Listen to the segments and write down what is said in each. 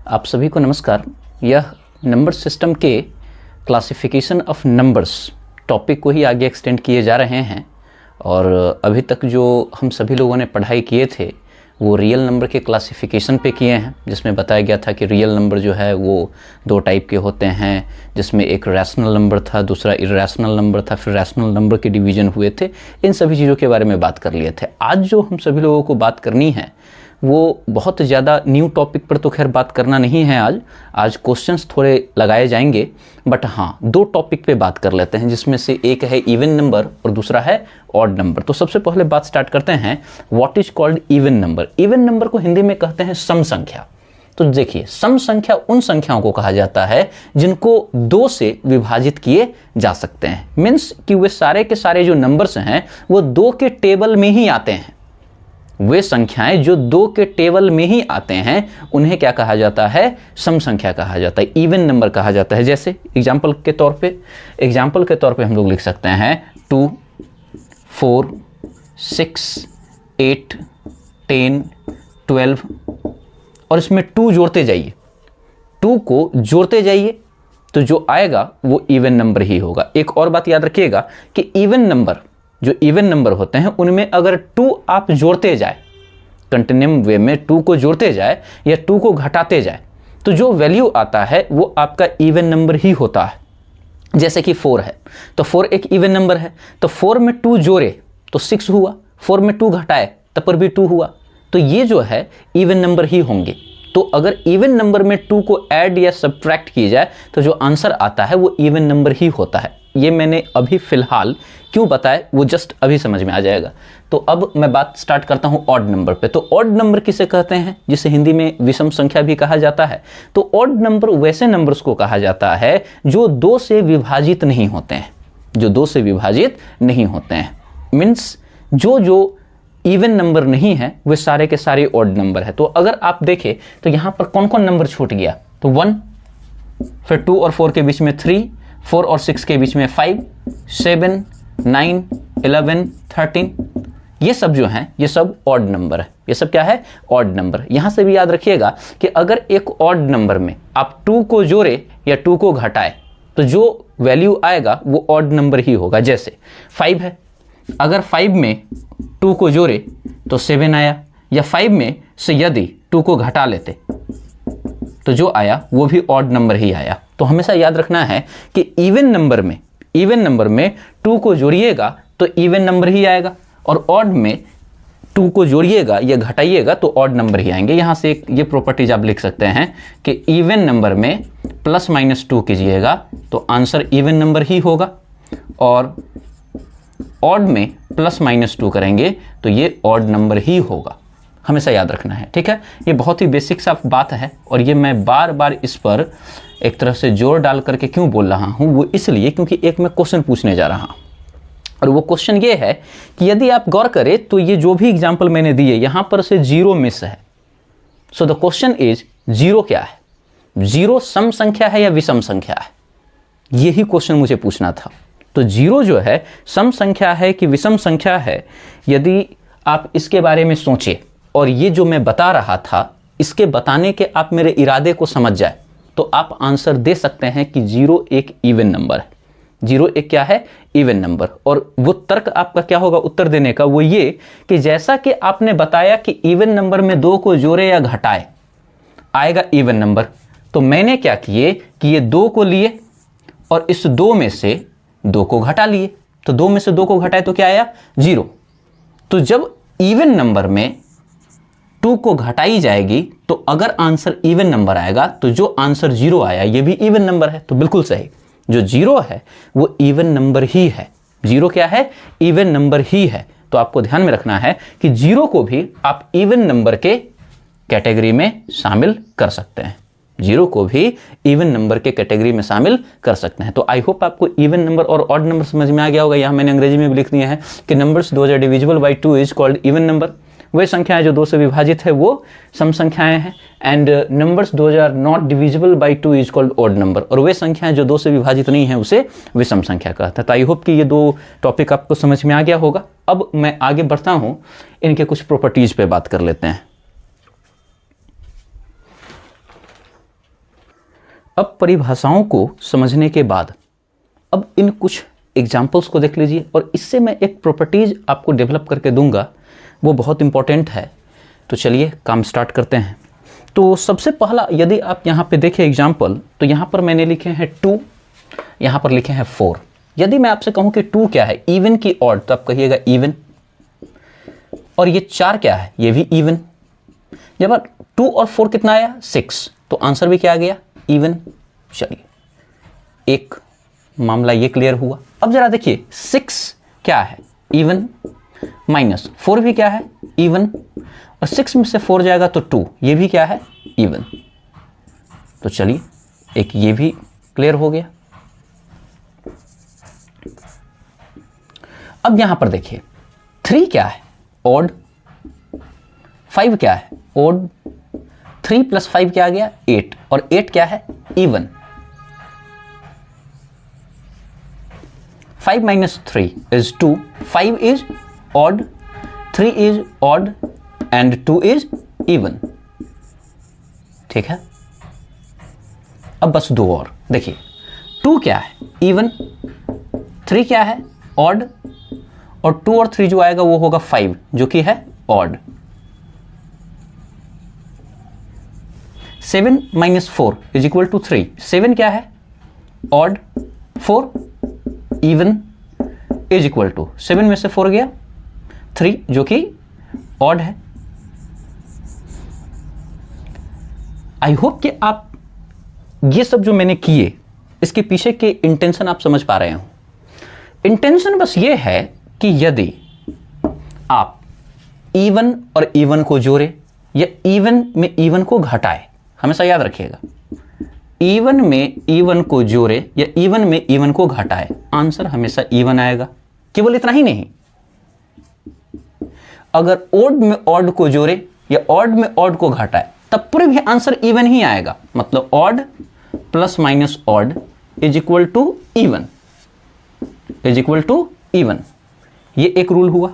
आप सभी को नमस्कार। यह नंबर सिस्टम के क्लासिफिकेशन ऑफ नंबर्स टॉपिक को ही आगे एक्सटेंड किए जा रहे हैं और अभी तक जो हम सभी लोगों ने पढ़ाई किए थे वो रियल नंबर के क्लासिफिकेशन पे किए हैं, जिसमें बताया गया था कि रियल नंबर जो है वो दो टाइप के होते हैं, जिसमें एक रैशनल नंबर था, दूसरा इर्रेशनल नंबर था, फिर रैशनल नंबर के डिवीज़न हुए थे। इन सभी चीज़ों के बारे में बात कर लिए थे। आज जो हम सभी लोगों को बात करनी है वो बहुत ज़्यादा न्यू टॉपिक पर तो खैर बात करना नहीं है। आज क्वेश्चंस थोड़े लगाए जाएंगे, बट हाँ दो टॉपिक पे बात कर लेते हैं, जिसमें से एक है इवन नंबर और दूसरा है ऑड नंबर। तो सबसे पहले बात स्टार्ट करते हैं, what is called even number. Even number को हिंदी में कहते हैं सम संख्या। तो देखिए, सम संख्या उन संख्याओं को कहा जाता है जिनको दो से विभाजित किए जा सकते हैं। मीन्स कि वे सारे के सारे जो नंबर्स हैं वो दो के टेबल में ही आते हैं। वे संख्याएं जो दो के टेबल में ही आते हैं उन्हें क्या कहा जाता है? सम संख्या कहा जाता है, इवन नंबर कहा जाता है। जैसे एग्जाम्पल के तौर पे हम लोग लिख सकते हैं 2, 4, 6, 8, 10, 12 और इसमें 2 जोड़ते जाइए, 2 को जोड़ते जाइए तो जो आएगा वो इवन नंबर ही होगा। एक और बात याद रखिएगा कि जो इवन नंबर होते हैं उनमें अगर 2 आप जोड़ते जाए, कंटिन्यूम वे में 2 को जोड़ते जाए या 2 को घटाते जाए, तो जो वैल्यू आता है वो आपका इवन नंबर ही होता है। जैसे कि 4 है तो 4 एक इवन नंबर है, तो 4 में 2 जोड़े तो 6 हुआ, 4 में 2 घटाए तब पर भी 2 हुआ, तो ये जो है इवन नंबर ही होंगे। तो अगर इवन नंबर में 2 को ऐड या सब्ट्रैक्ट किया जाए तो जो आंसर आता है वो इवन नंबर ही होता है। ये मैंने अभी फिलहाल क्यों बताया वो जस्ट अभी समझ में आ जाएगा। तो अब मैं बात स्टार्ट करता हूँ ऑड नंबर पे। तो ऑड नंबर किसे कहते हैं? जिसे हिंदी में विषम संख्या भी कहा जाता है। तो ऑड नंबर वैसे नंबर्स को कहा जाता है जो 2 से विभाजित नहीं होते हैं, जो 2 से विभाजित नहीं होते हैं। मीन्स जो इवन नंबर नहीं है वे सारे के सारे ऑड नंबर है। तो अगर आप देखें तो यहाँ पर कौन कौन नंबर छूट गया? तो 1, फिर 2 और 4 के बीच में 3, 4 और 6 के बीच में 5, 7, 9, 11, 13, ये सब जो हैं ये सब ऑड नंबर है। ये सब क्या है? Odd number. यहां से भी याद रखिएगा कि अगर एक ऑड नंबर में आप 2 को जोड़े या 2 को घटाए तो जो वैल्यू आएगा वो ऑड नंबर ही होगा। जैसे 5 है, अगर 5 में 2 को जोड़े तो 7 आया, या 5 में से यदि 2 को घटा लेते तो जो आया वो भी ऑड नंबर ही आया। तो हमेशा याद रखना है कि इवन नंबर में 2 को जोड़िएगा तो इवन नंबर ही आएगा, और ऑड में 2 को जोड़िएगा या घटाइएगा तो ऑड नंबर ही आएंगे। यहां से एक ये प्रॉपर्टीज आप लिख सकते हैं कि इवन नंबर में +-2 कीजिएगा तो आंसर इवन नंबर ही होगा, और ऑड में +-2 करेंगे तो ये ऑड नंबर ही होगा। हमेशा याद रखना है, ठीक है। ये बहुत ही बेसिक सा बात है और ये मैं बार बार इस पर एक तरह से जोर डाल करके क्यों बोल रहा हूँ, वो इसलिए क्योंकि एक मैं क्वेश्चन पूछने जा रहा हूँ और वो क्वेश्चन ये है कि यदि आप गौर करें तो ये जो भी एग्जाम्पल मैंने दिए यहाँ पर से 0 मिस है। सो द क्वेश्चन इज 0 क्या है? 0 सम संख्या है या विषम संख्या है? यही क्वेश्चन मुझे पूछना था। तो 0 जो है सम संख्या है कि विषम संख्या है? यदि आप इसके बारे में सोचें और ये जो मैं बता रहा था इसके बताने के आप मेरे इरादे को समझ जाए तो आप आंसर दे सकते हैं कि 0 एक इवन नंबर है। 0 एक क्या है? Even number. और वो तर्क आपका क्या होगा उत्तर देने का? वो ये कि जैसा कि आपने बताया कि इवन नंबर में 2 को जोड़े या घटाए आएगा इवन नंबर, तो मैंने क्या किए कि ये 2 को लिए और इस 2 में से 2 को घटा लिए, तो 2 में से 2 को घटाए तो क्या आया? 0। तो जब इवन नंबर में 2 को घटाई जाएगी तो अगर आंसर इवन नंबर आएगा तो जो आंसर 0 आया ये भी इवन नंबर है। तो बिल्कुल सही, जो 0 है वो इवन नंबर ही है। 0 क्या है? इवन नंबर ही है। तो आपको ध्यान में रखना है कि 0 को भी आप इवन नंबर के कैटेगरी में शामिल कर सकते हैं। 0 को भी इवन नंबर के कैटेगरी में शामिल कर सकते हैं। तो आई होप आपको इवन नंबर और ऑड नंबर समझ में आ गया होगा। यहाँ मैंने अंग्रेजी में भी लिख दिया है कि numbers 2 are divisible by 2 is called even number. वे संख्याएं जो 2 से विभाजित है वो सम संख्याएं हैं, and numbers 2 are not divisible by 2 is called odd number. और वे संख्याएं जो 2 से विभाजित नहीं है उसे विषम संख्या कहता है। तो आई होप कि ये 2 टॉपिक आपको समझ में आ गया होगा। अब मैं आगे बढ़ता हूं, इनके कुछ प्रॉपर्टीज पे बात कर लेते हैं। अब परिभाषाओं को समझने के बाद अब इन कुछ एग्जाम्पल्स को देख लीजिए, और इससे मैं एक प्रॉपर्टीज आपको डेवलप करके दूंगा, वो बहुत इंपॉर्टेंट है। तो चलिए काम स्टार्ट करते हैं। तो सबसे पहला यदि आप यहाँ पे देखें एग्जाम्पल, तो यहाँ पर मैंने लिखे हैं 2, यहाँ पर लिखे हैं 4। यदि मैं आपसे कहूँ कि 2 क्या है, इवन की ऑड, तो आप कहिएगा इवन। और ये 4 क्या है, ये भी इवन। जब 2 और 4 कितना आया, 6, तो आंसर भी क्या आ गया, इवन। चलिए, एक मामला ये क्लियर हुआ। अब जरा देखिए 6 क्या है, इवन, माइनस 4 भी क्या है, इवन, और 6 में से 4 जाएगा तो 2, ये भी क्या है, इवन। तो चलिए एक ये भी क्लियर हो गया। अब यहां पर देखिए 3 क्या है, ऑड, 5 क्या है, ऑड, 3 + 5 क्या आ गया, 8, और 8 क्या है, even. 5 - 3 is 2, 5 is odd, 3 is odd and 2 is even। ठीक है, अब बस 2 और देखिए, 2 क्या है, इवन, 3 क्या है, ऑड, और 2 और 3 जो आएगा वो होगा 5, जो कि है ऑड। 7 - 4 = 3, 7 क्या है, ऑड, 4 इवन, = 7 में से 4 गया 3, जो कि ऑड है। आई होप कि आप ये सब जो मैंने किए, इसके पीछे के इंटेंशन आप समझ पा रहे हो। इंटेंशन बस ये है कि यदि आप इवन और इवन को जोड़े या इवन में इवन को घटाए, हमेशा याद रखिएगा, इवन में इवन को जोड़े या इवन में इवन को घटाए, आंसर हमेशा इवन आएगा। केवल इतना ही नहीं, अगर ऑड में ऑड को जोड़े या ऑड में ऑड को घटाए, तब पूरे भी आंसर इवन ही आएगा। मतलब ऑड + ऑड = इवन, इवन। ये एक रूल हुआ।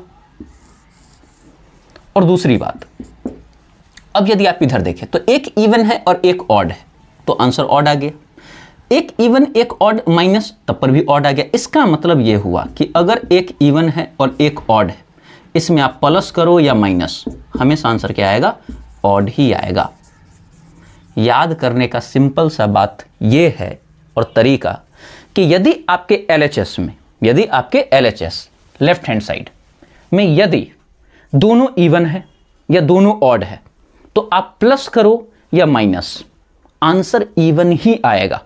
और दूसरी बात, अब यदि आप इधर देखें तो एक इवन है और एक ऑड है, तो आंसर ऑड आ गया। एक इवन एक ऑड माइनस, तब पर भी ऑड आ गया। इसका मतलब यह हुआ कि अगर एक इवन है और एक ऑड है, इसमें आप प्लस करो या माइनस, हमेशा आंसर क्या आएगा, ऑड ही आएगा। याद करने का सिंपल सा बात यह है और तरीका कि यदि आपके LHS में, यदि आपके LHS लेफ्ट हैंड साइड में यदि दोनों इवन है या दोनों ऑड है, तो आप प्लस करो या माइनस, आंसर इवन ही आएगा।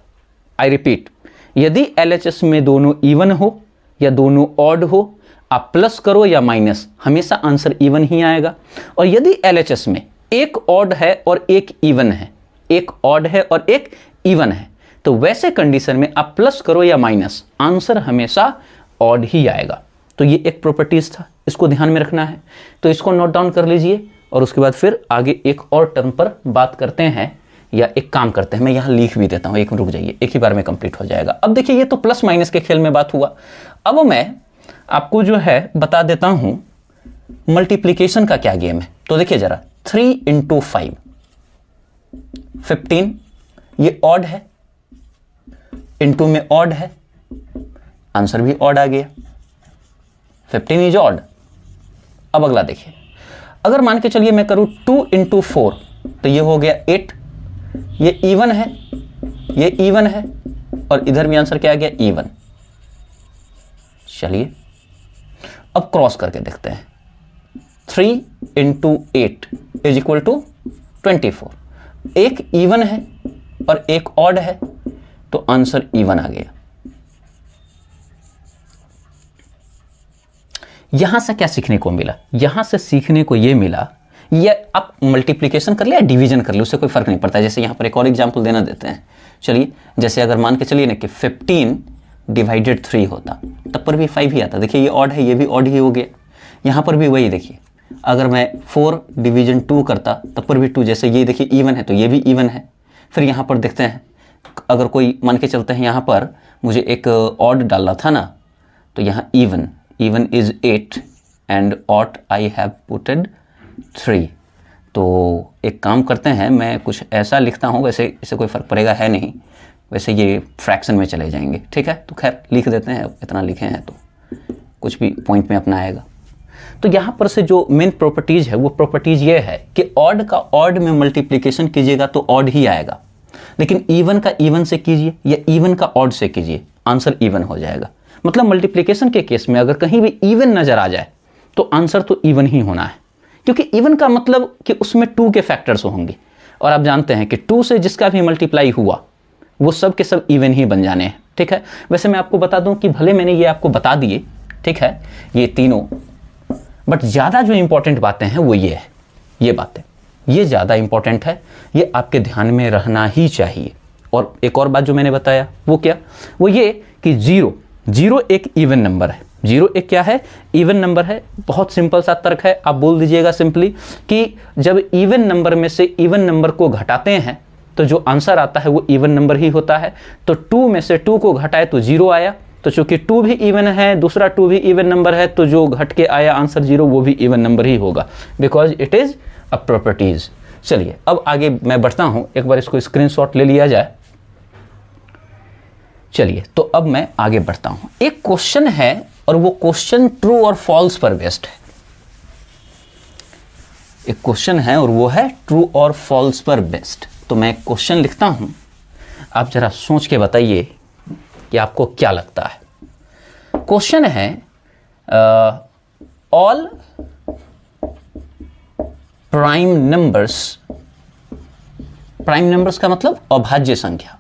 आई रिपीट, यदि LHS में दोनों इवन हो या दोनों ऑड हो, आप प्लस करो या माइनस, हमेशा आंसर इवन ही आएगा। और यदि LHS में एक ऑड है और एक इवन है, एक ऑड है और एक इवन है, तो वैसे कंडीशन में आप प्लस करो या माइनस, आंसर हमेशा ऑड ही आएगा। तो ये एक प्रॉपर्टीज था, इसको ध्यान में रखना है। तो इसको नोट डाउन कर लीजिए, और उसके बाद फिर आगे एक और टर्म पर बात करते हैं, या एक काम करते हैं, मैं यहाँ लिख भी देता हूँ, एक रुक जाइए, एक ही बार में कंप्लीट हो जाएगा। अब देखिए, ये तो प्लस माइनस के खेल में बात हुआ। अब मैं आपको जो है बता देता हूँ मल्टीप्लीकेशन का क्या गेम है। तो देखिए जरा, 3 × 5 15, ये ऑड है, इनटू में ऑड है, आंसर भी ऑड आ गया। 15 इज ऑड। अब अगला देखिए, अगर मान के चलिए मैं करूं 2 × 4, तो ये हो गया 8, ये इवन है, ये इवन है, और इधर भी आंसर क्या आ गया, इवन। चलिए अब क्रॉस करके देखते हैं, 3 × 8 = 24। एक इवन है और एक ऑड है, तो आंसर इवन आ गया। यहां से क्या सीखने को मिला, यहां से सीखने को यह मिला, ये आप मल्टीप्लिकेशन कर ले या डिवीजन कर ले, उससे कोई फर्क नहीं पड़ता। जैसे यहां पर एक और एग्जांपल देना देते हैं। चलिए, जैसे अगर मान के चलिए ना कि 15 / 3 होता, तब पर भी 5 ही आता। देखिए ये ऑड है, ये भी ऑड ही हो गया। यहां पर भी वही देखिए, अगर मैं 4 / 2 करता, तब पर भी 2। जैसे ये देखिए इवन है, तो ये भी इवन है। फिर यहां पर देखते हैं, अगर कोई मान के चलते हैं, यहां पर मुझे एक ऑड डालना था ना, तो यहाँ even is 8 and odd I have putted 3, तो एक काम करते हैं, मैं कुछ ऐसा लिखता हूँ, वैसे इससे कोई फ़र्क पड़ेगा है नहीं, वैसे ये फ्रैक्शन में चले जाएंगे, ठीक है। तो खैर लिख देते हैं, इतना लिखे हैं तो कुछ भी पॉइंट में अपना आएगा। तो यहाँ पर से जो मेन प्रॉपर्टीज़ है वो प्रॉपर्टीज़ ये है कि ऑड का ऑड में मल्टीप्लिकेशन कीजिएगा तो ऑड ही आएगा, लेकिन इवन का इवन से कीजिए या इवन का ऑड से कीजिए, आंसर इवन हो जाएगा। मतलब मल्टीप्लिकेशन के केस में अगर कहीं भी इवन नज़र आ जाए तो आंसर तो इवन ही होना है, क्योंकि इवन का मतलब कि उसमें 2 के फैक्टर्स होंगे, और आप जानते हैं कि 2 से जिसका भी मल्टीप्लाई हुआ वो सब के सब इवन ही बन जाने हैं, ठीक है। वैसे मैं आपको बता दूं कि भले मैंने ये आपको बता दिए, ठीक है, ये तीनों, बट ज़्यादा जो इंपॉर्टेंट बातें हैं वो ये है, ये बातें ये ज़्यादा इंपॉर्टेंट है, ये आपके ध्यान में रहना ही चाहिए। और एक और बात जो मैंने बताया वो क्या, वो ये कि जीरो एक इवन नंबर है। 0 एक क्या है, इवन नंबर है। बहुत सिंपल सा तर्क है, आप बोल दीजिएगा सिंपली कि जब इवन नंबर में से इवन नंबर को घटाते हैं तो जो आंसर आता है वो इवन नंबर ही होता है। तो 2 में से 2 को घटाए तो 0 आया, तो चूंकि 2 भी इवन है, दूसरा 2 भी इवन नंबर है, तो जो घट के आया आंसर 0 वो भी इवन नंबर ही होगा, because it is a properties. चलिए अब आगे मैं बढ़ता हूं, एक बार इसको स्क्रीनशॉट ले लिया जाए। चलिए तो अब मैं आगे बढ़ता हूं। एक क्वेश्चन है और वो क्वेश्चन ट्रू और फॉल्स पर बेस्ड है। एक क्वेश्चन है और वो है ट्रू और फॉल्स पर बेस्ड। तो मैं क्वेश्चन लिखता हूं, आप जरा सोच के बताइए कि आपको क्या लगता है। क्वेश्चन है ऑल प्राइम नंबर्स का मतलब अभाज्य संख्या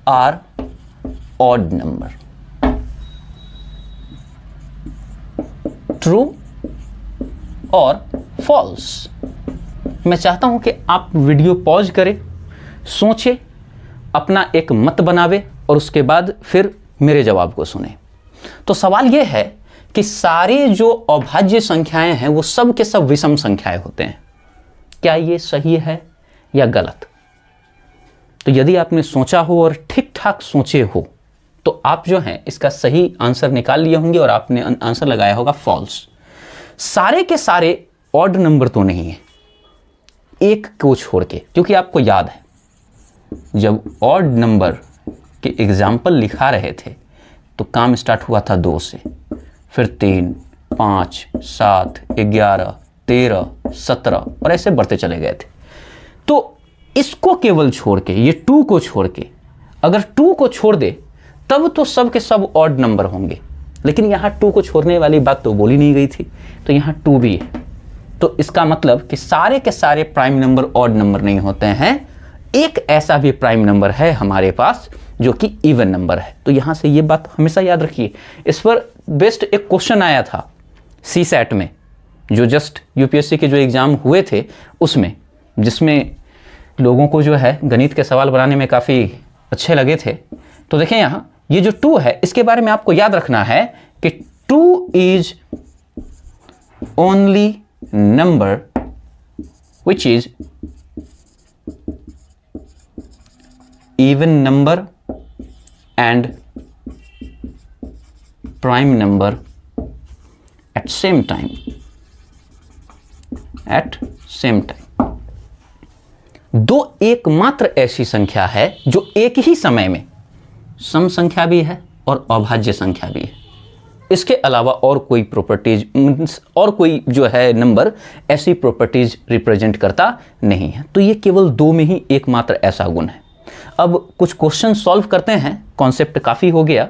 आर ऑड नंबर, ट्रू और फॉल्स। मैं चाहता हूं कि आप वीडियो पॉज करें, सोचें, अपना एक मत बनावे और उसके बाद फिर मेरे जवाब को सुने। तो सवाल यह है कि सारे जो अभाज्य संख्याएं हैं वो सब के सब विषम संख्याएं होते हैं। क्या ये सही है या गलत? तो यदि आपने सोचा हो और ठीक ठाक सोचे हो तो आप जो हैं इसका सही आंसर निकाल लिए होंगे और आपने आंसर लगाया होगा फॉल्स। सारे के सारे ऑड नंबर तो नहीं है, एक को छोड़ के, क्योंकि आपको याद है जब ऑड नंबर के एग्जाम्पल लिखा रहे थे तो काम स्टार्ट हुआ था 2 से, फिर 3, 5, 7, 11, 13, 17 और ऐसे बढ़ते चले गए थे। तो इसको केवल छोड़ के, ये 2 को छोड़ के, अगर 2 को छोड़ दे तब तो सब के सब ऑड नंबर होंगे, लेकिन यहाँ 2 को छोड़ने वाली बात तो बोली नहीं गई थी, तो यहाँ 2 भी है। तो इसका मतलब कि सारे के सारे प्राइम नंबर ऑड नंबर नहीं होते हैं, एक ऐसा भी प्राइम नंबर है हमारे पास जो कि इवन नंबर है। तो यहाँ से ये बात हमेशा याद रखिए। इस पर बेस्ट एक क्वेश्चन आया था CSAT में, जो जस्ट UPSC के जो एग्ज़ाम हुए थे उसमें, जिसमें लोगों को जो है गणित के सवाल बनाने में काफ़ी अच्छे लगे थे। तो देखें यहाँ ये जो 2 है इसके बारे में आपको याद रखना है कि 2 is only number which is even number and prime number at same time, दो एकमात्र ऐसी संख्या है जो एक ही समय में सम संख्या भी है और अभाज्य संख्या भी है। इसके अलावा और कोई प्रॉपर्टीज और कोई जो है नंबर ऐसी प्रॉपर्टीज रिप्रेजेंट करता नहीं है। तो ये केवल 2 में ही एकमात्र ऐसा गुण है। अब कुछ क्वेश्चन सॉल्व करते हैं, कॉन्सेप्ट काफ़ी हो गया,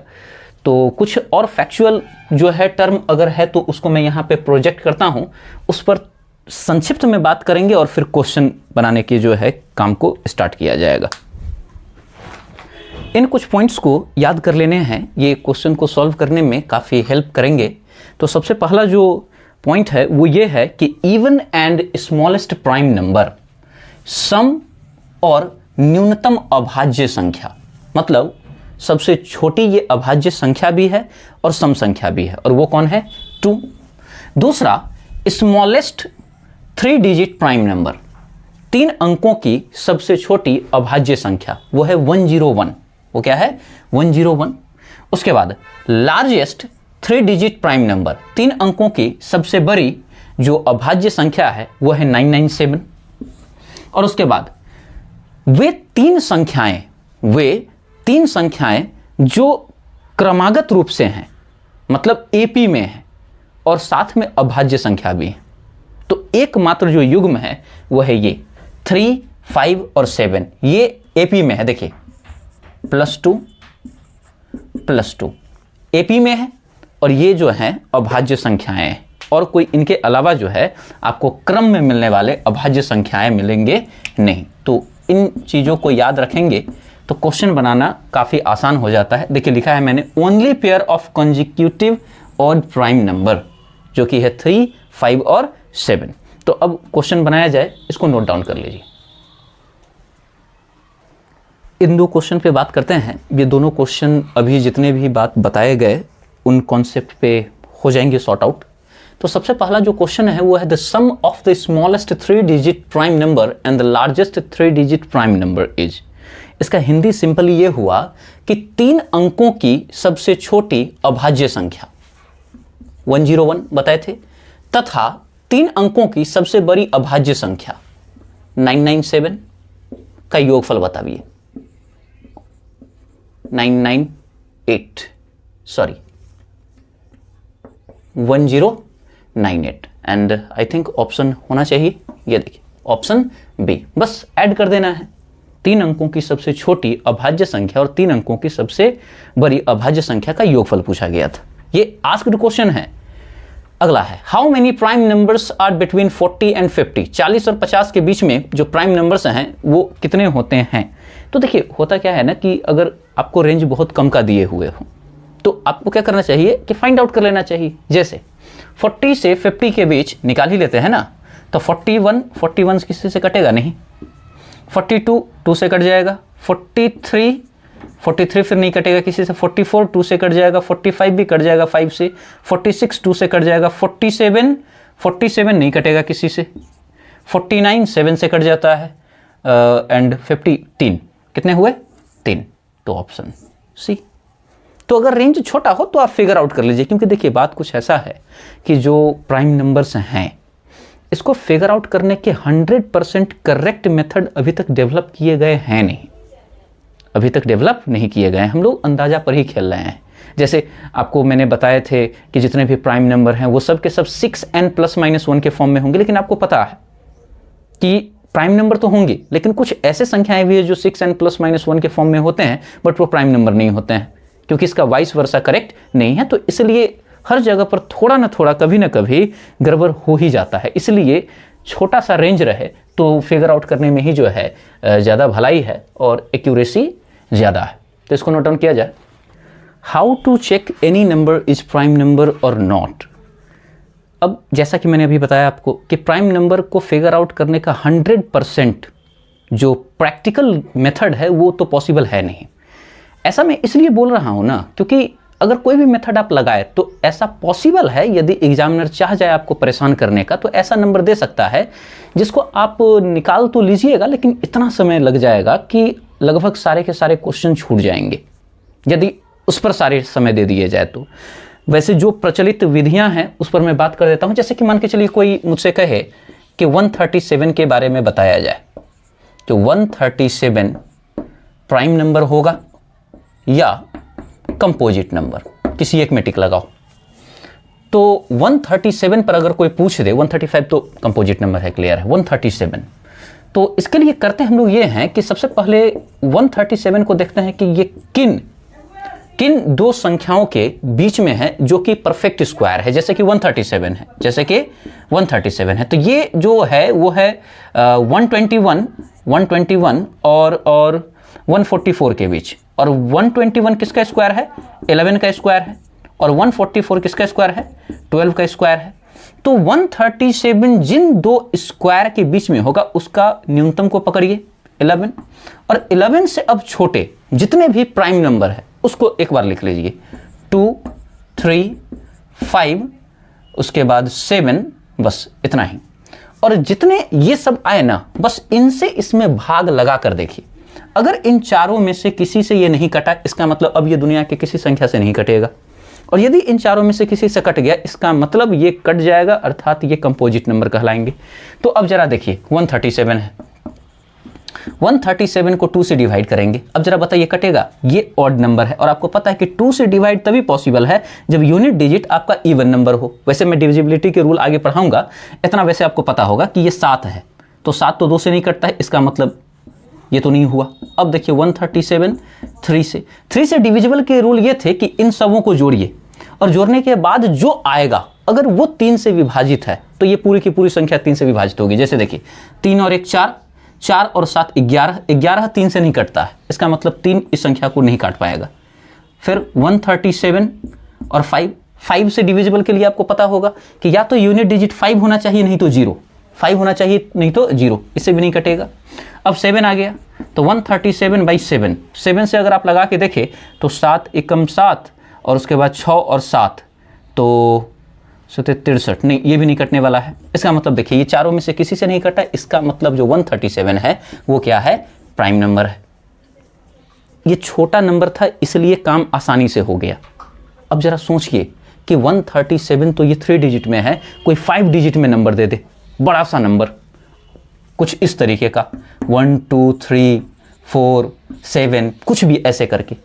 तो कुछ और फैक्चुअल जो है टर्म अगर है तो उसको मैं यहाँ पे प्रोजेक्ट करता हूँ, उस पर संक्षिप्त में बात करेंगे और फिर क्वेश्चन बनाने के जो है काम को स्टार्ट किया जाएगा। इन कुछ पॉइंट्स को याद कर लेने हैं, ये क्वेश्चन को सॉल्व करने में काफ़ी हेल्प करेंगे। तो सबसे पहला जो पॉइंट है वो ये है कि even and smallest prime number, सम और न्यूनतम अभाज्य संख्या, मतलब सबसे छोटी ये अभाज्य संख्या भी है और सम संख्या भी है, और वो कौन है? 2। दूसरा, स्मॉलेस्ट 3 डिजिट प्राइम नंबर, 3 अंकों की सबसे छोटी अभाज्य संख्या, वो है 101। वो क्या है? 101। उसके बाद लार्जेस्ट 3 डिजिट प्राइम नंबर, 3 अंकों की सबसे बड़ी जो अभाज्य संख्या है वो है 997। और उसके बाद वे तीन संख्याएं जो क्रमागत रूप से हैं, मतलब एपी में है और साथ में अभाज्य संख्या भी है। तो एकमात्र जो युग्म है वो है ये 3, 5 और 7, ये एपी में है। देखिए +2 एपी में है और ये जो है अभाज्य संख्याएं हैं, और कोई इनके अलावा जो है आपको क्रम में मिलने वाले अभाज्य संख्याएं मिलेंगे नहीं। तो इन चीज़ों को याद रखेंगे तो क्वेश्चन बनाना काफ़ी आसान हो जाता है। देखिए लिखा है मैंने only pair of consecutive odd prime number, जो कि है 3, 5 और 7। तो अब क्वेश्चन बनाया जाए, इसको नोट डाउन कर लीजिए। इन दो क्वेश्चन पे बात करते हैं। ये दोनों क्वेश्चन अभी जितने भी बात बताए गए उन कॉन्सेप्ट पे हो जाएंगे सॉर्ट आउट। तो सबसे पहला जो क्वेश्चन है वो है the sum of the smallest 3 digit prime number and the largest 3 digit prime number is. इसका हिंदी सिंपली ये हुआ कि 3 अंकों की सबसे छोटी अभाज्य संख्या 101 बताए थे, तथा 3 अंकों की सबसे बड़ी अभाज्य संख्या 997 का योगफल बताइए। 1098 एंड आई थिंक ऑप्शन होना चाहिए, ये देखिए ऑप्शन बी। बस ऐड कर देना है 3 अंकों की सबसे छोटी अभाज्य संख्या और 3 अंकों की सबसे बड़ी अभाज्य संख्या का योगफल पूछा गया था। ये आस्क्ड क्वेश्चन है। अगला है how many prime numbers are between 40 and 50। 40 और 50 के बीच में जो प्राइम नंबर्स हैं वो कितने होते हैं। तो देखिए होता क्या है ना कि अगर आपको रेंज बहुत कम का दिए हुए हो तो आपको क्या करना चाहिए कि फाइंड आउट कर लेना चाहिए। जैसे 40 से 50 के बीच निकाल ही लेते हैं ना, तो 41 किसी से कटेगा नहीं, 42 2 से कट जाएगा, 43 फिर नहीं कटेगा किसी से, 44 2 से कट जाएगा, 45 भी कट जाएगा 5 से, 46 2 से कट जाएगा, 47 नहीं कटेगा किसी से, 49 7 से कट जाता है, एंड 50 3 कितने हुए 3। तो ऑप्शन सी। तो अगर रेंज छोटा हो तो आप फिगर आउट कर लीजिए, क्योंकि देखिए बात कुछ ऐसा है कि जो प्राइम नंबर्स हैं इसको फिगर आउट करने के 100% करेक्ट मेथड अभी तक डेवलप किए गए हैं नहीं, अभी तक डेवलप नहीं किए गए हैं। हम लोग अंदाजा पर ही खेल रहे हैं। जैसे आपको मैंने बताए थे कि जितने भी प्राइम नंबर हैं वो सब के सब 6n ± 1 के फॉर्म में होंगे, लेकिन आपको पता है कि प्राइम नंबर तो होंगे लेकिन कुछ ऐसे संख्याएं भी है जो 6n ± 1 के फॉर्म में होते हैं बट वो प्राइम नंबर नहीं होते हैं, क्योंकि इसका वाइस वर्सा करेक्ट नहीं है। तो इसलिए हर जगह पर थोड़ा ना थोड़ा कभी ना कभी गड़बड़ हो ही जाता है। इसलिए छोटा सा रेंज रहे तो फिगर आउट करने में ही जो है ज़्यादा भलाई है और एक्यूरेसी ज़्यादा है। तो इसको नोट डाउन किया जाए। How to check any number is prime number और नॉट। अब जैसा कि मैंने अभी बताया आपको कि प्राइम नंबर को फिगर आउट करने का 100% जो प्रैक्टिकल मेथड है वो तो पॉसिबल है नहीं। ऐसा मैं इसलिए बोल रहा हूँ ना क्योंकि अगर कोई भी मेथड आप लगाए तो ऐसा पॉसिबल है, यदि एग्जामिनर चाह जाए आपको परेशान करने का तो ऐसा नंबर दे सकता है जिसको आप निकाल तो लीजिएगा लेकिन इतना समय लग जाएगा कि लगभग सारे के सारे क्वेश्चन छूट जाएंगे यदि उस पर सारे समय दे दिए जाए तो। वैसे जो प्रचलित विधियां हैं उस पर मैं बात कर देता हूं। जैसे कि मान के चलिए कोई मुझसे कहे कि 137 के बारे में बताया जाए, तो 137 प्राइम नंबर होगा या कंपोजिट नंबर, किसी एक में टिक लगाओ। तो 137 पर अगर कोई पूछ दे, 135 तो कंपोजिट नंबर है, क्लियर है, 137 तो इसके लिए करते हम लोग ये हैं कि सबसे पहले 137 को देखते हैं कि ये किन दो संख्याओं के बीच में है जो कि परफेक्ट स्क्वायर है। जैसे कि 137 है, जैसे कि 137 है तो ये जो है वो है 121 और 144 के बीच, और 121 किसका स्क्वायर है 11 का स्क्वायर है, और 144 किसका स्क्वायर है 12 का स्क्वायर है। तो 137 जिन दो स्क्वायर के बीच में होगा उसका न्यूनतम को पकड़िए 11, और 11 से अब छोटे जितने भी प्राइम नंबर है उसको एक बार लिख लीजिए 2, 3, 5, उसके बाद 7, बस इतना ही। और जितने ये सब आए ना बस इनसे इसमें भाग लगा कर देखिए। अगर इन चारों में से किसी से ये नहीं कटा इसका मतलब अब ये दुनिया के किसी संख्या से नहीं कटेगा। और यदि इन चारों में से किसी से कट गया, इसका मतलब ये कट जाएगा, अर्थात ये कंपोजिट नंबर कहलाएंगे। तो अब जरा देखिए 137 है, 137 को 2 से डिवाइड करेंगे। अब जरा बताइए कटेगा? ये ऑड नंबर है और आपको पता है कि 2 से डिवाइड तभी पॉसिबल है जब यूनिट डिजिट आपका इवन नंबर हो। वैसे मैं डिविजिबिलिटी के रूल आगे पढ़ाऊंगा, इतना वैसे आपको पता होगा कि ये 7 है, तो 7 तो 2 से नहीं कटता है, इसका मतलब ये तो नहीं हुआ। अब देखिए 137 3 से डिविजिबल के रूल ये थे कि इन सबों को जोड़िए और जोड़ने के बाद जो आएगा अगर वो 3 से विभाजित है तो ये पूरी की पूरी संख्या 3 से विभाजित होगी। जैसे देखिए 3 और 1 4, 4 और 7 11, 11 3 से नहीं कटता है, इसका मतलब 3 इस संख्या को नहीं काट पाएगा। फिर 137 और 5 से डिविजिबल के लिए आपको पता होगा कि या तो यूनिट डिजिट 5 होना चाहिए नहीं तो 0, 5 होना चाहिए नहीं तो 0, इससे भी नहीं कटेगा। अब 7 आ गया तो 137/7, 7 से अगर आप लगा के देखें तो 7 एकम 7 और उसके बाद 6 और 7 तो 63, नहीं ये भी नहीं कटने वाला है। इसका मतलब देखिए ये चारों में से किसी से नहीं कटा, इसका मतलब जो 137 है वो क्या है? प्राइम नंबर है। ये छोटा नंबर था इसलिए काम आसानी से हो गया। अब जरा सोचिए कि 137 तो ये 3 डिजिट में है, कोई 5 डिजिट में नंबर दे दे, बड़ा सा नंबर कुछ इस तरीके का 1 2 3 4 7 कुछ भी ऐसे करके,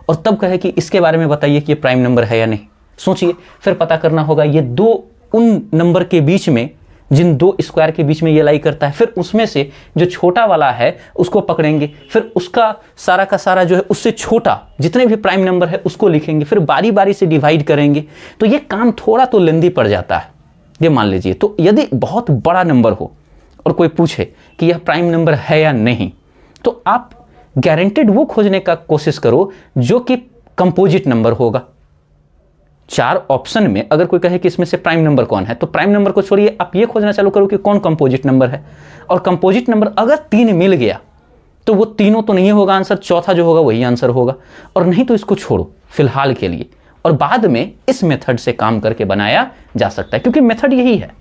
और तब कहे कि इसके बारे में बताइए कि ये प्राइम नंबर है या नहीं। सोचिए, फिर पता करना होगा ये दो उन नंबर के बीच में जिन दो स्क्वायर के बीच में ये लाई करता है, फिर उसमें से जो छोटा वाला है उसको पकड़ेंगे, फिर उसका सारा का सारा जो है उससे छोटा जितने भी प्राइम नंबर है उसको लिखेंगे, फिर बारी बारी से डिवाइड करेंगे। तो ये काम थोड़ा तो लेंदी पड़ जाता है, ये मान लीजिए। तो यदि बहुत बड़ा नंबर हो और कोई पूछे कि यह प्राइम नंबर है या नहीं, तो आप गारंटेड वो खोजने का कोशिश करो जो कि कंपोजिट नंबर होगा। 4 ऑप्शन में अगर कोई कहे कि इसमें से प्राइम नंबर कौन है, तो प्राइम नंबर को छोड़िए, आप ये खोजना चालू करो कि कौन कंपोजिट नंबर है। और कंपोजिट नंबर अगर 3 मिल गया तो वो तीनों तो नहीं होगा आंसर, चौथा जो होगा वही आंसर होगा। और नहीं तो इसको छोड़ो फिलहाल के लिए, और बाद में इस मेथड से काम करके बनाया जा सकता है, क्योंकि मेथड यही है,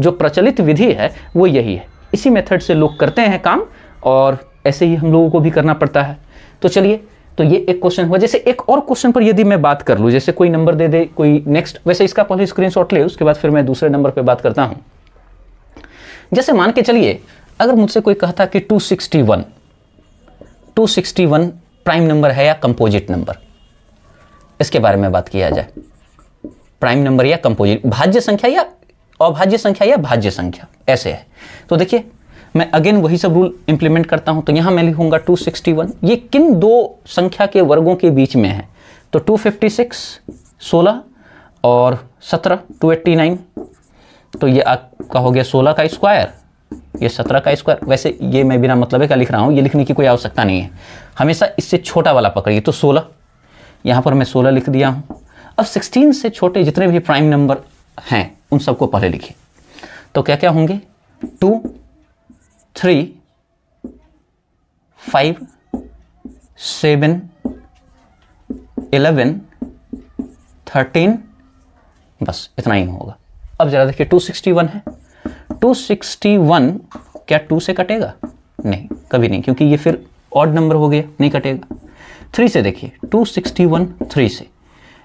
जो प्रचलित विधि है वो यही है। इसी मेथड से लोग करते हैं काम, और ऐसे ही हम लोगों को भी करना पड़ता है। तो चलिए, तो ये एक क्वेश्चन हुआ। जैसे एक और क्वेश्चन पर यदि मैं बात कर लूँ, जैसे कोई नंबर दे दे कोई नेक्स्ट, वैसे इसका पहले स्क्रीनशॉट ले, उसके बाद फिर मैं दूसरे नंबर पे बात करता हूं। जैसे मान के चलिए अगर मुझसे कोई कहता कि 261 प्राइम नंबर है या कंपोजिट नंबर, इसके बारे में बात किया जाए। प्राइम नंबर या कंपोजिट, भाज्य संख्या या अभाज्य संख्या या भाज्य संख्या, ऐसे है। तो देखिए मैं अगेन वही सब रूल इंप्लीमेंट करता हूं। तो यहां मैं लिखूंगा 261, ये किन दो संख्या के वर्गों के बीच में है? तो 256 16 और 17 289, तो ये आपका हो गया 16 का स्क्वायर, ये 17 का स्क्वायर। वैसे ये मैं बिना मतलब का लिख रहा हूं, ये लिखने की कोई आवश्यकता नहीं है, हमेशा इससे छोटा वाला पकड़िए। तो 16, यहां पर मैं 16 लिख दिया हूं। अब 16 से छोटे जितने भी प्राइम नंबर हैं उन सबको पहले लिखिए। तो क्या क्या होंगे? 2 3 5 7 11 13, बस इतना ही होगा। अब जरा देखिए 261 है, 261 क्या 2 से कटेगा? नहीं, कभी नहीं, क्योंकि ये फिर ऑड नंबर हो गया, नहीं कटेगा। 3 से देखिए 261 3 से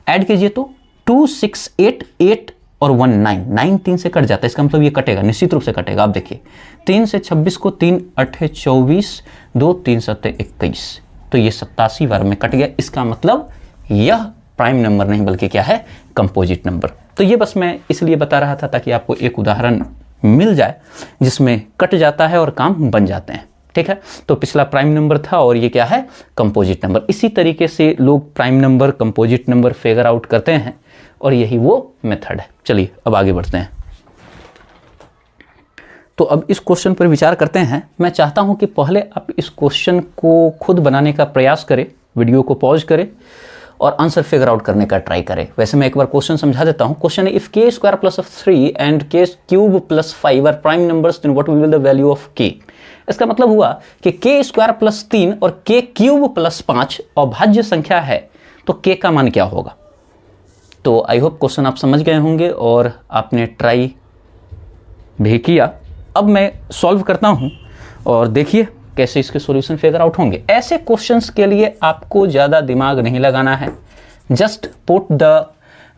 ऐड कीजिए तो 268 8 और 1 9, 9 3 से कट जाता है, इसका मतलब ये कटेगा, निश्चित रूप से कटेगा। आप देखिए 3 से 26 को 3 8 24, 2 3 7 21, तो ये 87 बार में कट गया। इसका मतलब यह प्राइम नंबर नहीं बल्कि क्या है? Composite number. तो ये बस मैं इसलिए बता रहा था ताकि आपको एक उदाहरण मिल जाए जिसमें कट जाता है और काम बन जाते हैं। ठीक है, तो पिछला प्राइम नंबर था और ये क्या है? Composite number. इसी तरीके से लोग prime number composite number figure out करते हैं और यही वो मेथड है। चलिए अब आगे बढ़ते हैं। तो अब इस क्वेश्चन पर विचार करते हैं। मैं चाहता हूं कि पहले आप इस क्वेश्चन को खुद बनाने का प्रयास करें, वीडियो को पॉज करें और आंसर फिगर आउट करने का ट्राई करें। वैसे मैं एक बार क्वेश्चन समझा देता हूं। क्वेश्चन है, if k square plus of 3 and k cube plus 5 are prime numbers then what will be the value of k। इसका मतलब हुआ कि k स्क्वायर प्लस 3 और k क्यूब प्लस 5 अभाज्य संख्या है, तो k का मान क्या होगा? तो आई होप क्वेश्चन आप समझ गए होंगे और आपने ट्राई भी किया। अब मैं सॉल्व करता हूं और देखिए कैसे इसके सॉल्यूशन फिगर आउट होंगे। ऐसे क्वेश्चंस के लिए आपको ज़्यादा दिमाग नहीं लगाना है, just put the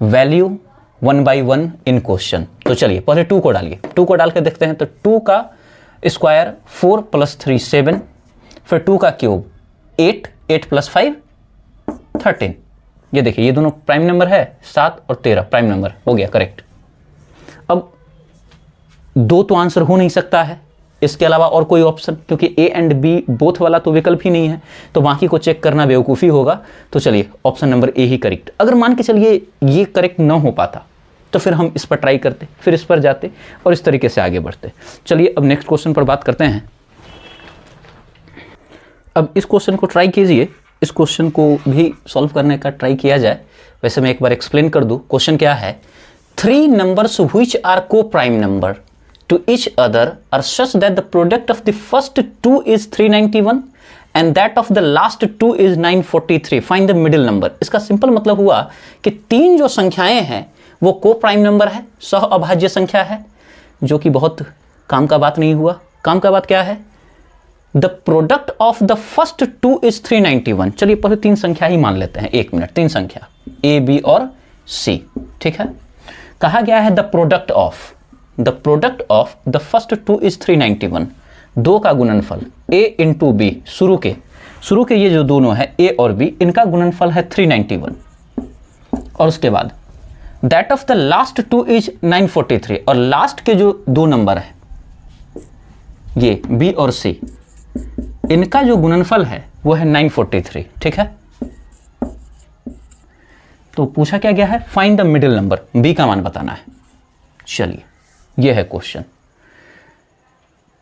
value 1 by 1 in question. तो चलिए पहले 2 को डालिए, 2 को डाल के देखते हैं। तो 2 का स्क्वायर 4 + 3 7, फिर 2 का क्यूब 8, 8 + 5 13। ये देखिए ये दोनों प्राइम नंबर है, 7 और 13 प्राइम नंबर हो गया, करेक्ट। अब 2 तो आंसर हो नहीं सकता है, इसके अलावा और कोई ऑप्शन, क्योंकि ए एंड बी बोथ वाला तो विकल्प ही नहीं है, तो बाकी को चेक करना बेवकूफ़ी होगा। तो चलिए option number A he correct. अगर मान के चलिए ये करेक्ट ना हो पाता तो फिर हम इस पर ट्राई करते, फिर इस पर जाते और इस तरीके से आगे बढ़ते। चलिए अब नेक्स्ट क्वेश्चन पर बात करते हैं। अब इस क्वेश्चन को ट्राई कीजिए, इस क्वेश्चन को भी सॉल्व करने का ट्राई किया जाए। वैसे मैं एक बार एक्सप्लेन कर दूं। क्वेश्चन क्या है, 3 numbers which are co-prime number to each other are such that the product of the first 2 is 391 and that of the last 2 is 943. Find the middle number. इसका सिंपल मतलब हुआ कि 3 जो संख्याएं हैं वो को प्राइम नंबर है, सह अभाज्य संख्या है, जो कि बहुत काम का बात नहीं हुआ। काम का बात क्या है, the product of the first 2 is 391। चलिए पहले 3 संख्या ही मान लेते हैं, 1 मिनट। 3 संख्या ए, बी और सी, ठीक है। कहा गया है the product of the first 2 is 391, 2 का गुणनफल a इंटू बी, शुरू के ये जो दोनों है a और b, इनका गुणनफल है 391। और उसके बाद that of the last 2 is 943, और लास्ट के जो 2 नंबर है ये b और c, इनका जो गुणनफल है वो है 943, ठीक है। तो पूछा क्या गया है, find the middle number, b का मान बताना है। चलिए ये है क्वेश्चन।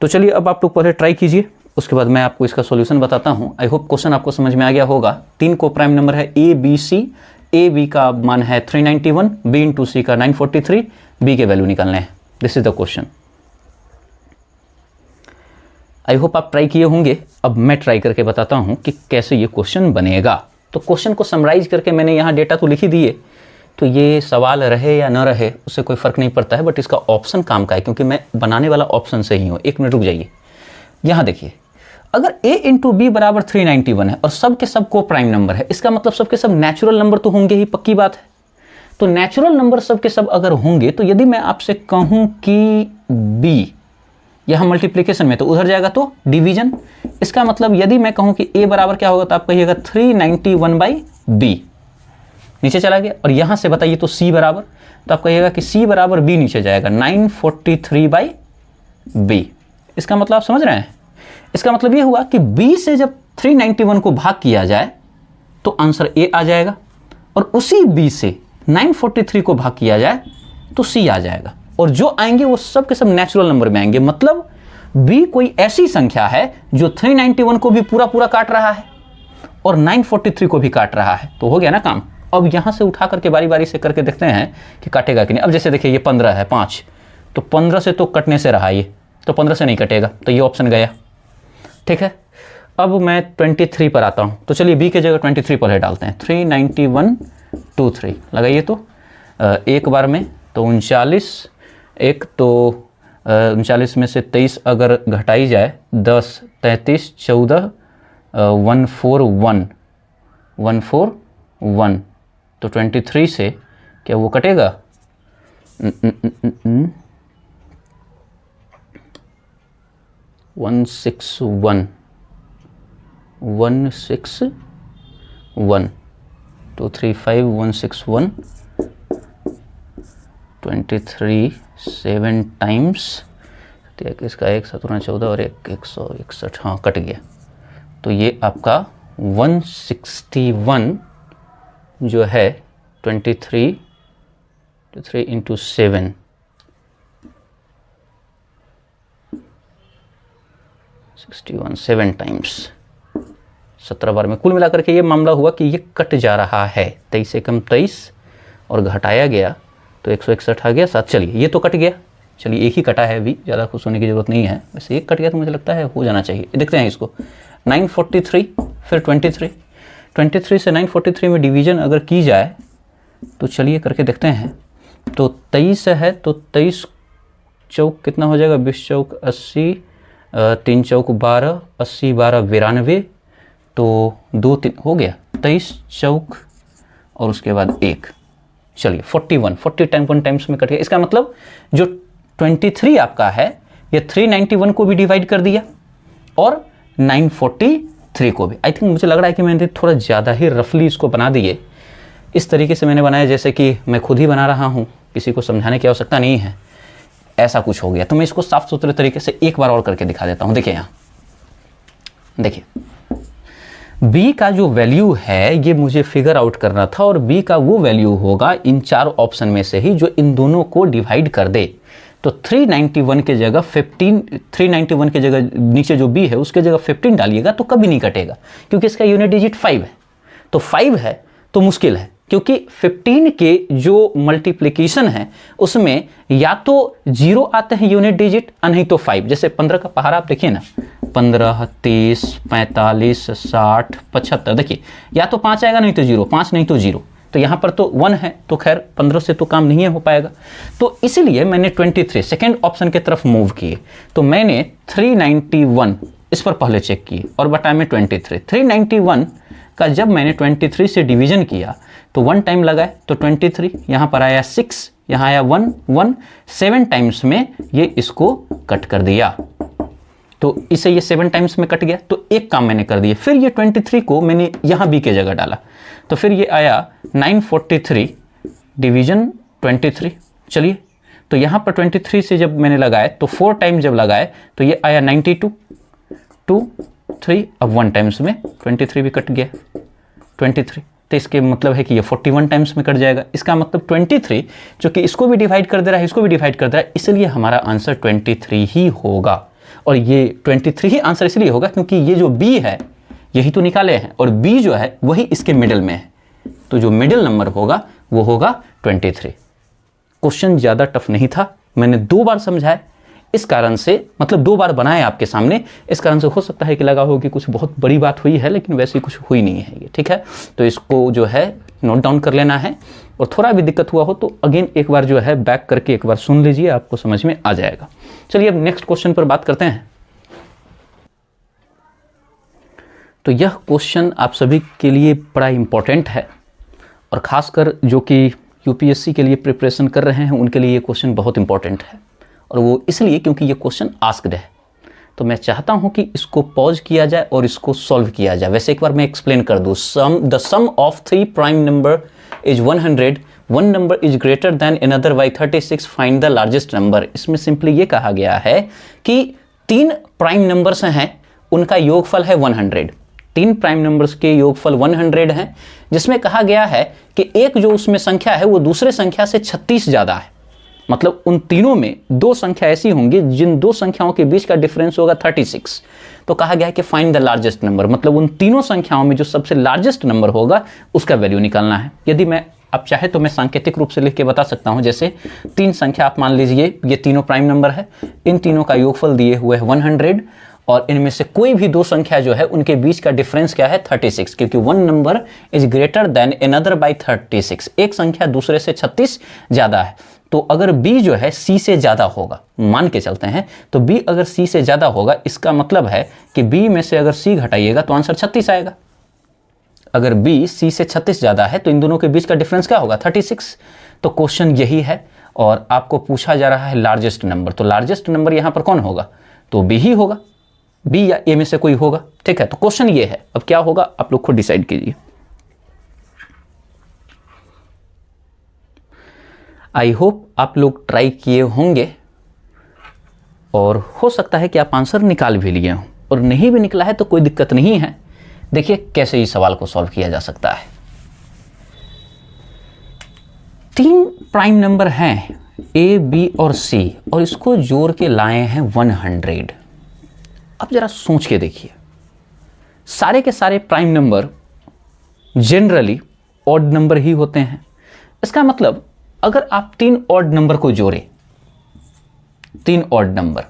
तो चलिए अब आप लोग पहले ट्राई कीजिए, उसके बाद मैं आपको इसका सॉल्यूशन बताता हूं। आई होप क्वेश्चन आपको समझ में आ गया होगा। 3 को प्राइम नंबर है A B C, A B का मान है 391, बी इंटू सी का 943, बी के वैल्यू निकालने हैं। This is the question. I hope आप ट्राई किए होंगे। अब मैं ट्राई करके बताता हूं कि कैसे ये क्वेश्चन बनेगा। तो क्वेश्चन को समराइज करके मैंने यहाँ डेटा तो लिख ही दिए, तो ये सवाल रहे या न रहे उससे कोई फ़र्क नहीं पड़ता है, बट इसका ऑप्शन काम का है, क्योंकि मैं बनाने वाला ऑप्शन से ही हूँ। 1 मिनट रुक जाइए। यहाँ देखिए, अगर a इंटू बी बराबर 391 है और सब के सब को प्राइम नंबर है, इसका मतलब सब के सब नेचुरल नंबर तो होंगे ही, पक्की बात है। तो नेचुरल नंबर सब के सब अगर होंगे, तो यदि मैं आपसे कहूँ कि b यहाँ मल्टीप्लिकेशन में, तो उधर जाएगा तो डिवीजन। इसका मतलब यदि मैं कहूँ कि a बराबर क्या होगा, तो आप कहिएगा 391 बाई b, नीचे चला गया। और यहाँ से बताइए तो c बराबर, तो आप कहिएगा कि c बराबर b, नीचे जाएगा 943 बाई b। इसका मतलब आप समझ रहे हैं। इसका मतलब ये हुआ कि b से जब 391 को भाग किया जाए तो आंसर a आ जाएगा, और उसी b से 943 को भाग किया जाए तो c आ जाएगा, और जो आएंगे वो सब के सब नेचुरल नंबर में आएंगे। मतलब b कोई ऐसी संख्या है जो 391 को भी पूरा पूरा काट रहा है और 943 को भी काट रहा है। तो हो गया ना काम। अब यहां से उठा करके बारी बारी से करके देखते हैं कि काटेगा कि नहीं। अब जैसे देखिए ये 15 है, 5, तो 15 से तो कटने से रहा, ये तो 15 से नहीं कटेगा, तो ये ऑप्शन गया, ठीक है। अब मैं 23 पर आता हूं। तो चलिए b के जगह 23 पर डालते हैं। 391 23 लगाइए, तो एक बार में तो 39, एक तो 39 में से 23 अगर घटाई जाए, 10 33 14 141 141, तो 23 से क्या वो कटेगा? 161 161 235 161 23 7 टाइम्स, इसका 1 7 14 और 1 161, हाँ कट गया। तो ये आपका 161 जो है 23 इंटू 7 61 7 टाइम्स 17 बार में। कुल मिलाकर के ये मामला हुआ कि ये कट जा रहा है। 23 से कम 23 और घटाया गया तो 161 आ गया 7। चलिए ये तो कट गया। चलिए एक ही कटा है, अभी ज़्यादा खुश होने की ज़रूरत नहीं है। वैसे एक कट गया तो मुझे लगता है हो जाना चाहिए। देखते हैं इसको। 943 फिर 23 से 943 में डिवीज़न अगर की जाए तो चलिए करके देखते हैं। तो 23 है तो 23 चौक कितना हो जाएगा? 20 चौक 80, 3 चौक 12, 80 12 92, तो 2 3 हो गया। 23 चौक और उसके बाद 1, चलिए 40 टाइम 1 टाइम्स में कट गया। इसका मतलब जो 23 आपका है ये 391 को भी डिवाइड कर दिया और 943 को भी। आई थिंक मुझे लग रहा है कि मैंने थोड़ा ज़्यादा ही रफली इसको बना दिए। इस तरीके से मैंने बनाया जैसे कि मैं खुद ही बना रहा हूँ, किसी को समझाने की आवश्यकता नहीं है, ऐसा कुछ हो गया। तो मैं इसको साफ सुथरे तरीके से एक बार और करके दिखा देता हूँ। देखिए यहाँ देखिए b का जो वैल्यू है ये मुझे फिगर आउट करना था और b का वो वैल्यू होगा इन 4 ऑप्शन में से ही जो इन दोनों को डिवाइड कर दे। तो 391 के जगह 391 के जगह नीचे जो b है उसके जगह 15 डालिएगा तो कभी नहीं कटेगा, क्योंकि इसका यूनिट डिजिट 5 है। तो 5 है तो मुश्किल है, क्योंकि 15 के जो मल्टीप्लिकेशन है उसमें या तो 0 आते हैं यूनिट डिजिट और नहीं तो 5। जैसे 15 का पहाड़ा आप देखिए ना, 15, 30, 45, 60, 75, देखिए या तो 5 आएगा नहीं तो 0, 5 नहीं तो 0। तो यहाँ पर तो 1 है, तो खैर 15 से तो काम नहीं हो पाएगा। तो इसलिए मैंने 23 सेकेंड ऑप्शन की तरफ मूव किए। तो मैंने 391 इस पर पहले चेक किए और बटा में 23। 391 का जब मैंने 23 से डिवीजन किया तो 1 टाइम लगाए तो 23, यहाँ पर आया 6, यहाँ आया 1, 1, 7 टाइम्स में ये इसको कट कर दिया। तो इसे ये 7 टाइम्स में कट गया। तो एक काम मैंने कर दिया। फिर ये 23 को मैंने यहाँ b के जगह डाला, तो फिर ये आया 943 डिवीजन 23। चलिए तो यहाँ पर 23 से जब मैंने लगाए तो 4 टाइम जब लगाए तो ये आया 92, 2, 3, अब 1 टाइम्स में 23 भी कट गया 23। तो इसके मतलब है कि ये 41 टाइम्स में कट जाएगा। इसका मतलब 23 जो कि इसको भी डिवाइड कर दे रहा है, इसको भी डिवाइड कर दे रहा है, इसलिए हमारा आंसर 23 ही होगा। और ये 23 ही आंसर इसलिए होगा क्योंकि ये जो b है यही तो निकाले हैं और b जो है वही इसके मिडिल में है। तो जो मिडिल नंबर होगा वो होगा 23। क्वेश्चन ज़्यादा टफ नहीं था, मैंने 2 बार समझाया, इस कारण से मतलब 2 बार बनाए आपके सामने, इस कारण से हो सकता है कि लगा हो कि कुछ बहुत बड़ी बात हुई है, लेकिन वैसे कुछ हुई नहीं है ये। ठीक है, तो इसको जो है नोट डाउन कर लेना है और थोड़ा भी दिक्कत हुआ हो तो अगेन एक बार जो है बैक करके एक बार सुन लीजिए, आपको समझ में आ जाएगा। चलिए अब नेक्स्ट क्वेश्चन पर बात करते हैं। तो यह क्वेश्चन आप सभी के लिए बड़ा इंपॉर्टेंट है और ख़ासकर जो कि यूपीएससी के लिए प्रिपरेशन कर रहे हैं उनके लिए ये क्वेश्चन बहुत इंपॉर्टेंट है। और वो इसलिए क्योंकि ये क्वेश्चन आस्क्ड है। तो मैं चाहता हूं कि इसको पॉज किया जाए और इसको सॉल्व किया जाए। वैसे एक बार मैं एक्सप्लेन कर दूं। The sum of 3 prime number is 100, one number is greater than another by 36, find the largest number. इसमें सिंपली ये कहा गया है कि 3 प्राइम नंबर्स हैं, उनका योगफल है 100। 3 प्राइम नंबर्स के योगफल 100 हैं, जिसमें कहा गया है कि एक जो उसमें संख्या है वो दूसरे संख्या से 36 ज़्यादा है। मतलब उन तीनों में 2 संख्या ऐसी होंगी जिन 2 संख्याओं के बीच का डिफरेंस होगा 36। तो कहा गया है कि फाइंड द लार्जेस्ट नंबर, मतलब उन तीनों संख्याओं में जो सबसे लार्जेस्ट नंबर होगा उसका वैल्यू निकालना है। यदि मैं आप चाहे तो मैं सांकेतिक रूप से लिख के बता सकता हूं। जैसे 3 संख्या आप मान लीजिए ये तीनों प्राइम नंबर है, इन तीनों का योगफल दिए हुए है 100 और इनमें से कोई भी 2 संख्या जो है उनके बीच का डिफरेंस क्या है 36, क्योंकि one number is greater than another by 36। एक संख्या दूसरे से 36 ज्यादा है। तो अगर b जो है c से ज़्यादा होगा, मान के चलते हैं, तो b अगर c से ज़्यादा होगा इसका मतलब है कि b में से अगर c घटाइएगा तो आंसर 36 आएगा। अगर b c से 36 ज़्यादा है तो इन दोनों के बीच का डिफरेंस क्या होगा 36। तो क्वेश्चन यही है और आपको पूछा जा रहा है लार्जेस्ट नंबर। तो लार्जेस्ट नंबर यहाँ पर कौन होगा, तो b ही होगा, b या a में से कोई होगा। ठीक है, तो क्वेश्चन ये है। अब क्या होगा आप लोग खुद डिसाइड कीजिए। आई होप आप लोग ट्राई किए होंगे और हो सकता है कि आप आंसर निकाल भी लिए हों, और नहीं भी निकला है तो कोई दिक्कत नहीं है। देखिए कैसे इस सवाल को सॉल्व किया जा सकता है। 3 प्राइम नंबर हैं a, b और c और इसको जोड़ के लाए हैं 100। अब जरा सोच के देखिए, सारे के सारे prime number generally odd number ही होते हैं। इसका मतलब अगर आप 3 ऑड नंबर को जोड़ें, 3 ऑड नंबर,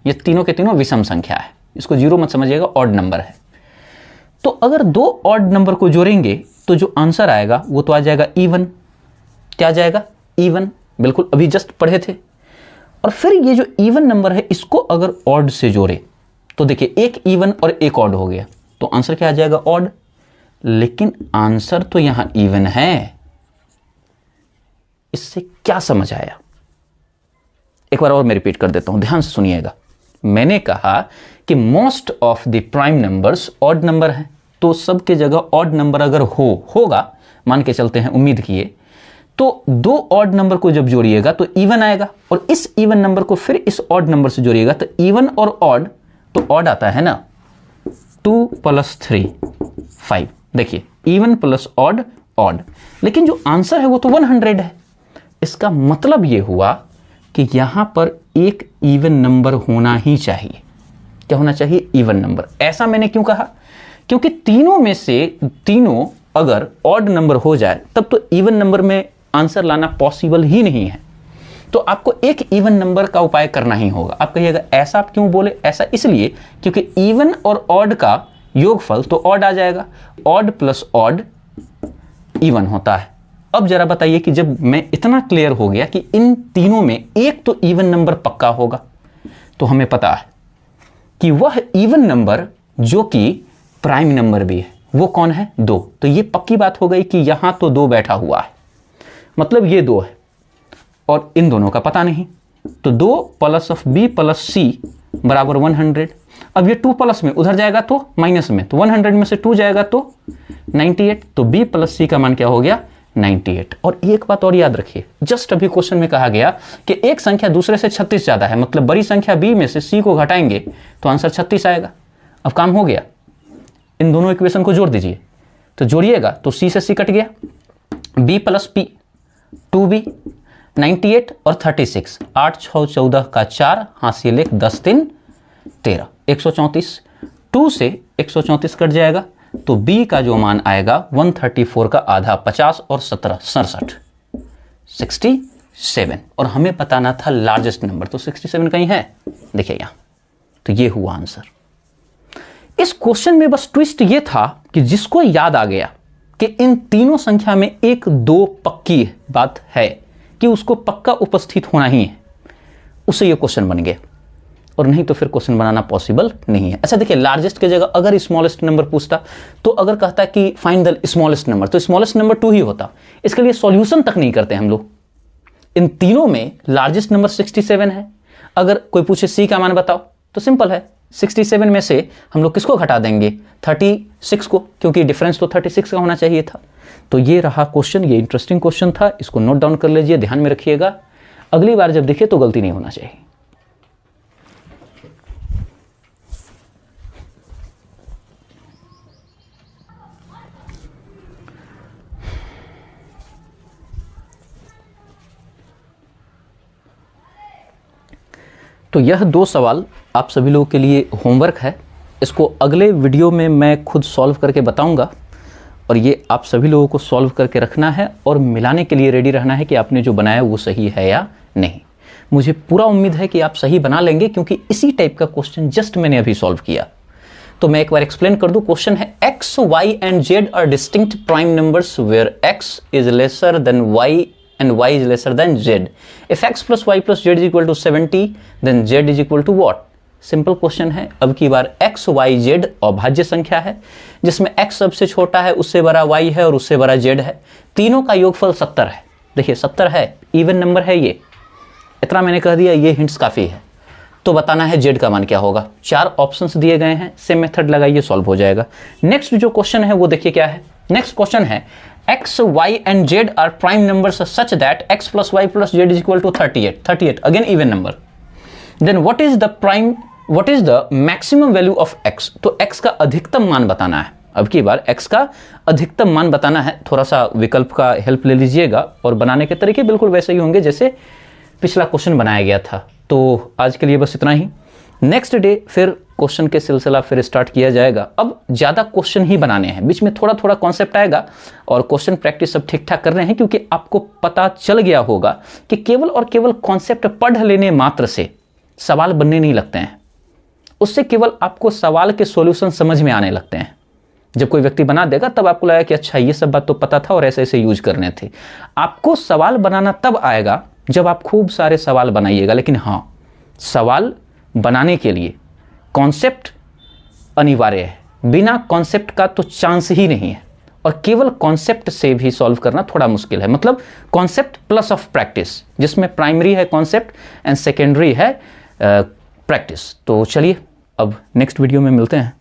ये तीनों के तीनों विषम संख्या है, इसको जीरो मत समझिएगा, ऑड नंबर है। तो अगर 2 ऑड नंबर को जोड़ेंगे तो जो आंसर आएगा वो तो आ जाएगा इवन। क्या आ जाएगा, इवन। बिल्कुल अभी जस्ट पढ़े थे। और फिर ये जो इवन नंबर है इसको अगर ऑड से जोड़े तो देखिए एक इवन और एक ऑड हो गया, तो आंसर क्या आ जाएगा, ऑड। लेकिन आंसर तो यहां इवन है, इससे क्या समझ आया? एक बार और मैं रिपीट कर देता हूं, ध्यान से सुनिएगा। मैंने कहा कि most of the prime numbers odd number हैं, तो सबके जगह ऑड नंबर अगर होगा, मान के चलते हैं, उम्मीद किए, तो दो ऑड नंबर को जब जोड़िएगा तो इवन आएगा, और इस इवन नंबर को फिर इस ऑड नंबर से जोड़िएगा तो इवन और ऑड, तो ऑड आता है ना, 2 + 3 5। देखिए, इवन प्लस ऑड ऑड, लेकिन जो आंसर है वो तो 100 है। इसका मतलब ये हुआ कि यहां पर एक इवन नंबर होना ही चाहिए। क्या होना चाहिए? Even number. ऐसा मैंने क्यों कहा? क्योंकि तीनों में से तीनों अगर ऑड नंबर हो जाए तब तो इवन नंबर में आंसर लाना पॉसिबल ही नहीं है। तो आपको एक इवन नंबर का उपाय करना ही होगा। आप कहिएगा ऐसा आप क्यों बोले? ऐसा इसलिए क्योंकि इवन और ऑड का योगफल तो ऑड आ जाएगा, ऑड प्लस ऑड इवन होता है। अब जरा बताइए कि जब मैं इतना क्लियर हो गया कि इन तीनों में एक तो इवन नंबर पक्का होगा, तो हमें पता है कि वह इवन नंबर जो कि प्राइम नंबर भी है वो कौन है? 2। तो ये पक्की बात हो गई कि यहां तो 2 बैठा हुआ है, मतलब ये 2 है और इन दोनों का पता नहीं। तो 2 + b + c बराबर 100। अब ये 2 प्लस में उधर जाएगा तो माइनस में, तो 100 में से 2 जाएगा तो 98। तो b + c का मान क्या हो गया? 98। और एक बात और याद रखिए, जस्ट अभी क्वेश्चन में कहा गया कि एक संख्या दूसरे से 36 ज्यादा है, मतलब बड़ी संख्या b में से c को घटाएंगे तो आंसर 36 आएगा। अब काम हो गया, इन दोनों इक्वेशन को जोड़ दीजिए। तो जोड़िएगा तो c से c कट गया, b + p 2b 98 और 36, 8 6 14 का 4, हासिल 1 10 3 13, 134। 2 से 134 कट जाएगा तो b का जो मान आएगा 134 का आधा, 50 और 17 67, 67। और हमें बताना था लार्जेस्ट नंबर, तो 67 कहीं है, देखिए यहां। तो ये हुआ आंसर। इस क्वेश्चन में बस ट्विस्ट ये था कि जिसको याद आ गया कि इन तीनों संख्या में 1 2 पक्की बात है कि उसको पक्का उपस्थित होना ही है, उससे ये क्वेश्चन बन गया, और नहीं तो फिर क्वेश्चन बनाना पॉसिबल नहीं है। अच्छा देखिए, लार्जेस्ट की जगह अगर स्मॉलेस्ट नंबर पूछता, तो अगर कहता कि फाइंड द स्मॉलेस्ट नंबर, तो स्मॉलेस्ट नंबर 2 ही होता। इसके लिए सॉल्यूशन तक नहीं करते हम लोग। इन तीनों में लार्जेस्ट नंबर 67 है। अगर कोई पूछे सी का मान बताओ, तो सिंपल है, 67 में से हम लोग किसको घटा देंगे? 36 को, क्योंकि डिफरेंस तो 36 का होना चाहिए था। तो ये रहा क्वेश्चन, ये इंटरेस्टिंग क्वेश्चन था, इसको नोट डाउन कर लीजिए, ध्यान में रखिएगा, अगली बार जब दिखे तो गलती नहीं होना चाहिए। तो यह 2 सवाल आप सभी लोगों के लिए होमवर्क है। इसको अगले वीडियो में मैं खुद सॉल्व करके बताऊंगा, और ये आप सभी लोगों को सॉल्व करके रखना है और मिलाने के लिए रेडी रहना है कि आपने जो बनाया वो सही है या नहीं। मुझे पूरा उम्मीद है कि आप सही बना लेंगे, क्योंकि इसी टाइप का क्वेश्चन जस्ट मैंने अभी सॉल्व किया। तो मैं एक बार एक्सप्लेन कर दूं। क्वेश्चन है x, y and z are distinct prime numbers where x is lesser than y and y is lesser than z. If x plus y plus z is equal to 70, then z is equal to what? Simple question है। अब की बार x, y, z अभाज्य संख्या है, जिसमें x सबसे छोटा है, उससे बड़ा y है और उससे बड़ा z है। तीनों का योगफल 70 है। देखिए 70 है, इवन नंबर है ये, इतना मैंने कह दिया, ये हिंट्स काफ़ी है। तो बताना है z का मान क्या होगा। 4 ऑप्शंस दिए गए हैं, सेम मेथड लगाइए, सॉल्व हो जाएगा। नेक्स्ट जो क्वेश्चन है वो देखिए क्या है। नेक्स्ट क्वेश्चन है x, y and z are prime numbers such that x plus y plus z is equal to 38. 38 again even number. Then what is the maximum value of x? तो x का अधिकतम मान बताना है। अब की बार x का अधिकतम मान बताना है। थोड़ा सा विकल्प का हेल्प ले लीजिएगा, और बनाने के तरीके बिल्कुल वैसे ही होंगे जैसे पिछला क्वेश्चन बनाया गया था। तो आज के लिए बस इतना ही। नेक्स्ट डे फिर क्वेश्चन के सिलसिला फिर स्टार्ट किया जाएगा। अब ज़्यादा क्वेश्चन ही बनाने हैं, बीच में थोड़ा थोड़ा कॉन्सेप्ट आएगा, और क्वेश्चन प्रैक्टिस सब ठीक ठाक कर रहे हैं, क्योंकि आपको पता चल गया होगा कि केवल और केवल कॉन्सेप्ट पढ़ लेने मात्र से सवाल बनने नहीं लगते हैं। उससे केवल आपको सवाल के सॉल्यूशन समझ में आने लगते हैं। जब कोई व्यक्ति बना देगा तब आपको लगेगा कि अच्छा ये सब बात तो पता था और ऐसे ऐसे यूज करने थे। आपको सवाल बनाना तब आएगा जब आप खूब सारे सवाल बनाइएगा। लेकिन हाँ, सवाल बनाने के लिए कॉन्सेप्ट अनिवार्य है, बिना कॉन्सेप्ट का तो चांस ही नहीं है। और केवल कॉन्सेप्ट से भी सॉल्व करना थोड़ा मुश्किल है। मतलब कॉन्सेप्ट प्लस ऑफ प्रैक्टिस, जिसमें प्राइमरी है कॉन्सेप्ट एंड सेकेंडरी है प्रैक्टिस। तो चलिए अब नेक्स्ट वीडियो में मिलते हैं।